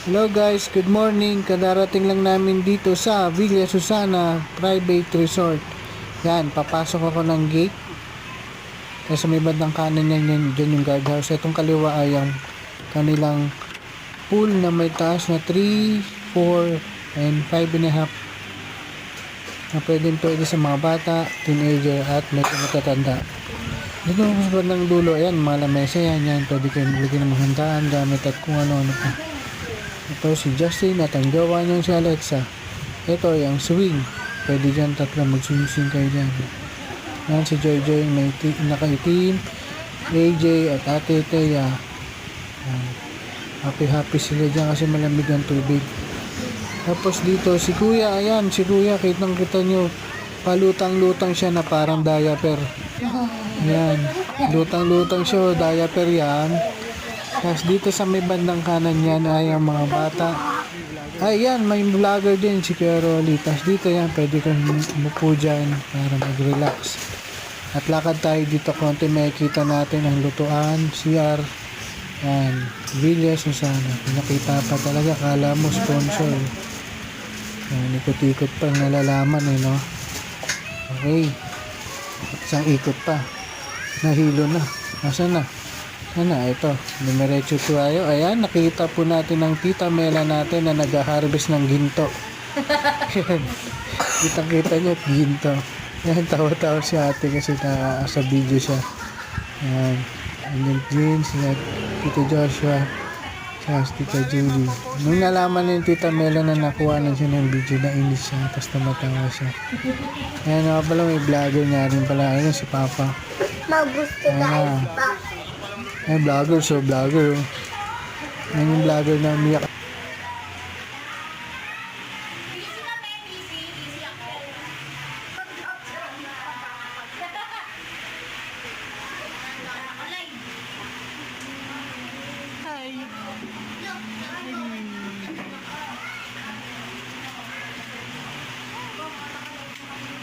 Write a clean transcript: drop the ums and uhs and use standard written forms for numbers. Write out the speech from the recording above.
Hello guys, good morning. Kadarating lang namin dito sa Villa Susana Private Resort. Yan, papasok ako ng gate. Sa may bandang kanan yan, dyan yung guardhouse. Itong kaliwa ay ang kanilang pool na may taas na 3, 4, and 5.5 na pwede sa mga bata, teenager at medyo matatanda. Dito sa bandang dulo, ayan, mga lamesa yan. Pwede kayo maglagay ng mga handaan, gamit at kung ano-ano pa. Ito si Justin at ang jowa niyang si Alexa. Ito yung swing. Pwede dyan tatlo mag-swing kayo dyan. Yan si Joy Joy may nakaitim. AJ at Ate Thea. Happy sila dyan kasi malamig ang tubig. Tapos dito si Kuya. Ayan si Kuya. Kitang kita nyo. Palutang-lutang siya na parang diaper. Ayan. Lutang-lutang siya. Diaper yan. Tapos dito sa may bandang kanan yan ay ang mga bata. Ayan, may vlogger din si Kuya Rolly. Tapos dito yan, pwede kang umupo dyan para mag-relax. At lakad tayo dito konti, makikita natin ang lutuan, CR. Yan, Villa Susana. Pinakita pa talaga, kala mo sponsor. Yan, ikot-ikot pa nalalaman no. Okay. Isang ikot pa. Nahilo na. Nasaan na? Ito, numeretso tayo. Ayan, nakita po natin ang tita Mela natin na nag-harvest ng ginto. Kita niyo, ginto. Ayan, tawa-tawa si ate kasi sa video siya. Ayan, and then sila Tito Joshua, sa Tita Julie. Nung nalaman ni tita Mela na nakuha na siya ng video, nainis siya, tapos tumatawa siya. Ayan, pala may vlogger niya rin pala. Ayan, si Papa. Magusto tayo si Papa. Ay, vlogger. Yan yung vlogger na umiyak.